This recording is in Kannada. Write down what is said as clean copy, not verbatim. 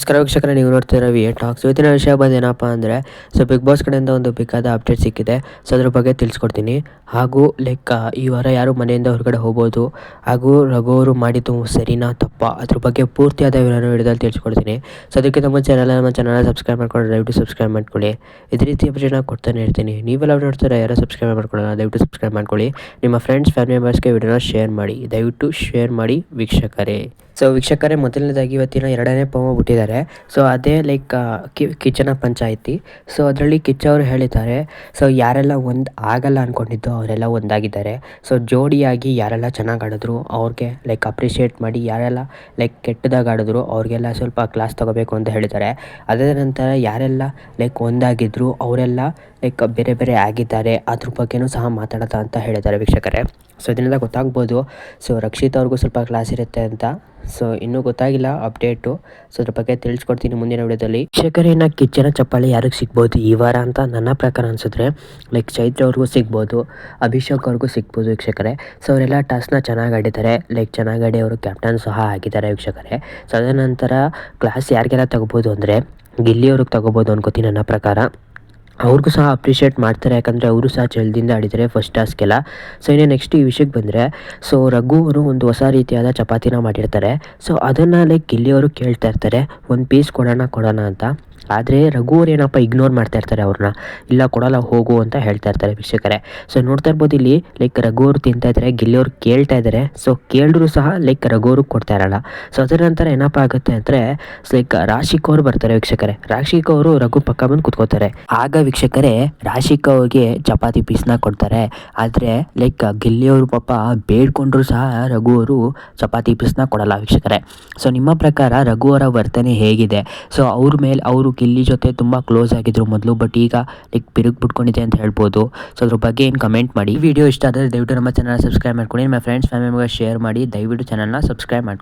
ನಮಸ್ಕಾರ ವೀಕ್ಷಕರೇ, ನೀವು ನೋಡ್ತಿರೋ ವಿ ಟಾಕ್ಸ್. ಇವತ್ತಿನ ವಿಷಯ ಬಂದೇನಪ್ಪ ಅಂದರೆ, ಸೊ ಬಿಗ್ ಬಾಸ್ ಕಡೆಯಿಂದ ಒಂದು ಬೇಕಾದ ಅಪ್ಡೇಟ್ ಸಿಕ್ಕಿದೆ. ಸೊ ಅದ್ರ ಬಗ್ಗೆ ತಿಳಿಸ್ಕೊಡ್ತೀನಿ. ಹಾಗೂ ಈ ವಾರ ಯಾರು ಮನೆಯಿಂದ ಹೊರಗಡೆ ಹೋಗ್ಬೋದು, ಹಾಗೂ ರಘು ಅವರು ಮಾಡಿದ್ದು ಸರಿನಾ ತಪ್ಪಾ, ಅದ್ರ ಬಗ್ಗೆ ಪೂರ್ತಿಯಾದ ವಿಡಿಯೋದಲ್ಲಿ ತಿಳಿಸ್ಕೊಡ್ತೀನಿ. ಸೊ ಅದಕ್ಕಿಂತ ಮುಂಚೆ ನಮ್ಮ ಚಾನಲ್ ಸಬ್ಸ್ಕ್ರೈಬ್ ಮಾಡ್ಕೊಂಡು ದಯವಿಟ್ಟು ಸಬ್ಸ್ಕ್ರೈಬ್ ಮಾಡ್ಕೊಳ್ಳಿ. ಇದೇ ರೀತಿ ಅಪ್ಡೇಟ್ ಕೊಡ್ತಾನೆ ಇರ್ತೀನಿ. ನೀವೆಲ್ಲ ನೋಡ್ತಾರೆ, ಯಾರು ಸಬ್ಸ್ಕ್ರೈಬ್ ಮಾಡ್ಕೊಳ್ಳೋಣ ದಯವಿಟ್ಟು ಸಬ್ಸ್ಕ್ರೈಬ್ ಮಾಡ್ಕೊಳ್ಳಿ. ನಿಮ್ಮ ಫ್ರೆಂಡ್ಸ್ ಫ್ಯಾಮಿಲಿ ಮೆಂಬರ್ಸ್ಗೆ ವಿಡಿಯೋನ ಶೇರ್ ಮಾಡಿ, ದಯವಿಟ್ಟು ಶೇರ್ ಮಾಡಿ ವೀಕ್ಷಕರೇ. ಸೊ ವೀಕ್ಷಕರೇ, ಮೊದಲನೇದಾಗಿ ಇವತ್ತಿನ 2ನೇ ಪೋಮ ಬಿಟ್ಟಿದ್ದಾರೆ. ಸೊ ಅದೇ ಕಿಚನ ಪಂಚಾಯಿತಿ. ಸೊ ಅದರಲ್ಲಿ ಕಿಚ್ಚ ಅವರು ಹೇಳಿದ್ದಾರೆ, ಸೊ ಯಾರೆಲ್ಲ ಆಗಲ್ಲ ಅಂದ್ಕೊಂಡಿದ್ದು ಅವರೆಲ್ಲ ಒಂದಾಗಿದ್ದಾರೆ. ಸೊ ಜೋಡಿಯಾಗಿ ಯಾರೆಲ್ಲ ಚೆನ್ನಾಗಿ ಆಡಿದ್ರು ಅವ್ರಿಗೆ ಅಪ್ರಿಷಿಯೇಟ್ ಮಾಡಿ, ಯಾರೆಲ್ಲ ಕೆಟ್ಟದಾಗಿ ಆಡಿದ್ರು ಅವ್ರಿಗೆಲ್ಲ ಸ್ವಲ್ಪ ಕ್ಲಾಸ್ ತೊಗೋಬೇಕು ಅಂತ ಹೇಳಿದ್ದಾರೆ. ಅದೇ ನಂತರ ಯಾರೆಲ್ಲ ಒಂದಾಗಿದ್ರು ಅವರೆಲ್ಲ ಬೇರೆ ಬೇರೆ ಆಗಿದ್ದಾರೆ, ಅದ್ರ ಬಗ್ಗೆನೂ ಸಹ ಮಾತಾಡೋದ ಅಂತ ಹೇಳಿದ್ದಾರೆ ವೀಕ್ಷಕರೇ. ಸೊ ಇದರಿಂದ ಗೊತ್ತಾಗ್ಬೋದು, ಸೊ ರಕ್ಷಿತ್ ಅವ್ರಿಗೂ ಸ್ವಲ್ಪ ಕ್ಲಾಸ್ ಇರುತ್ತೆ ಅಂತ. ಸೊ ಇನ್ನೂ ಗೊತ್ತಾಗಿಲ್ಲ ಅಪ್ಡೇಟು. ಸೊ ಅದ್ರ ಬಗ್ಗೆ ತಿಳಿಸ್ಕೊಡ್ತೀನಿ ಮುಂದಿನ ವಿಡಿಯೋದಲ್ಲಿ. ವೀಕ್ಷಕರೇ, ಕಿಚ್ಚನ ಚಪ್ಪಾಳೆ ಯಾರಿಗೆ ಸಿಗ್ಬೋದು ಈ ವಾರ ಅಂತ ನನ್ನ ಪ್ರಕಾರ ಅನಿಸಿದ್ರೆ ಚೈತ್ರ ಅವ್ರಿಗೂ ಸಿಗ್ಬೋದು, ಅಭಿಷೇಕ್ ಅವ್ರಿಗೂ ಸಿಗ್ಬೋದು ವೀಕ್ಷಕರೇ. ಸೊ ಅವರೆಲ್ಲ ಟಾಸ್ಕ್ನ ಚೆನ್ನಾಗಿ ಆಡಿದ್ದಾರೆ, ಚೆನ್ನಾಗಿ ಆಡಿ ಅವರು ಕ್ಯಾಪ್ಟನ್ ಸಹ ಆಗಿದ್ದಾರೆ ವೀಕ್ಷಕರೇ. ಸೊ ಅದ ನಂತರ ಕ್ಲಾಸ್ ಯಾರಿಗೆಲ್ಲ ತಗೋಬೋದು ಅಂದರೆ ಗಿಲ್ಲಿ ಅವ್ರಿಗೆ ತಗೋಬೋದು ಅನ್ಕೋತೀನಿ ನನ್ನ ಪ್ರಕಾರ. ಅವ್ರಿಗೂ ಸಹ ಅಪ್ರಿಷಿಯೇಟ್ ಮಾಡ್ತಾರೆ, ಯಾಕಂದರೆ ಅವರು ಸಹ ಜಲ್ದಿಂದ ಆಡಿದ್ದಾರೆ ಫಸ್ಟ್ ಟಾಸ್ಕೆಲ್ಲ. ಸೊ ಇನ್ನೇ ನೆಕ್ಸ್ಟ್ ಈ ವಿಷಯಕ್ಕೆ ಬಂದರೆ, ಸೊ ರಘು ಅವರು ಒಂದು ಹೊಸ ರೀತಿಯಾದ ಚಪಾತಿನ ಮಾಡಿರ್ತಾರೆ. ಸೊ ಅದನ್ನು ಗಿಲ್ಲಿಯವರು ಕೇಳ್ತಾ ಇರ್ತಾರೆ, ಒಂದು ಪೀಸ್ ಕೊಡೋಣ ಅಂತ. ಆದರೆ ರಘು ಅವ್ರು ಏನಪ್ಪ ಇಗ್ನೋರ್ ಮಾಡ್ತಾ ಇರ್ತಾರೆ ಅವ್ರನ್ನ, ಇಲ್ಲ ಕೊಡಲ್ಲ ಹೋಗು ಅಂತ ಹೇಳ್ತಾ ಇರ್ತಾರೆ ವೀಕ್ಷಕರೇ. ಸೊ ನೋಡ್ತಾ ಇರ್ಬೋದು ಇಲ್ಲಿ ರಘು ಅವರು ತಿಂತಾ ಇದ್ದಾರೆ, ಗಿಲ್ಲಿಯವ್ರು ಕೇಳ್ತಾ ಇದ್ದಾರೆ. ಸೊ ಕೇಳಿದ್ರು ಸಹ ರಘು ಅವ್ರಿಗೆ ಕೊಡ್ತಾ ಇರಲ್ಲ. ಸೊ ಅದರ ನಂತರ ಏನಪ್ಪ ಆಗುತ್ತೆ ಅಂದರೆ ರಾಶಿಕ್ ಅವರು ಬರ್ತಾರೆ ವೀಕ್ಷಕರೇ. ರಾಶಿಕ್ ಅವರು ರಘು ಪಕ್ಕ ಬಂದು ಕುತ್ಕೋತಾರೆ. ಆಗ ವೀಕ್ಷಕರೇ ರಾಶಿಕ್ ಅವ್ರಿಗೆ ಚಪಾತಿ ಪೀಸ್ನ ಕೊಡ್ತಾರೆ. ಆದರೆ ಗಿಲ್ಲಿಯವರು ಪಾಪ ಬೇಡ್ಕೊಂಡ್ರು ಸಹ ರಘು ಅವರು ಚಪಾತಿ ಪೀಸ್ನ ಕೊಡಲ್ಲ ವೀಕ್ಷಕರೇ. ಸೊ ನಿಮ್ಮ ಪ್ರಕಾರ ರಘು ಅವರ ವರ್ತನೆ ಹೇಗಿದೆ? ಸೊ ಅವ್ರ ಮೇಲೆ ಅವರು ಗಿಲ್ಲಿ ಜೊತೆ ತುಂಬ ಕ್ಲೋಸ್ ಆಗಿದ್ರು ಮೊದಲು, ಬಟ್ ಈಗ ಬಿರುಕು ಬಿಟ್ಕೊಂಡಿದೆ ಅಂತ ಹೇಳ್ಬೋದು. ಸೊ ಅದ್ರ ಬಗ್ಗೆ ಏನು ಕಮೆಂಟ್ ಮಾಡಿ. ವಿಡಿಯೋ ಇಷ್ಟ ಆದರೆ ದಯವಿಟ್ಟು ನಮ್ಮ ಚಾನಲ್ ಸಬ್ಸ್ಕ್ರೈಬ್ ಮಾಡ್ಕೊಳ್ಳಿ. ನಿಮ್ಮ ಫ್ರೆಂಡ್ಸ್ ಫ್ಯಾಮಿಲಿ ಮೆಂಬರ್ಸ್ ಶೇರ್ ಮಾಡಿ, ದಯವಿಟ್ಟು ಚಾನಲ್ನ ಸಬ್ಸ್ಕ್ರೈಬ್ ಮಾಡ್ಕೊಳ್ಳಿ.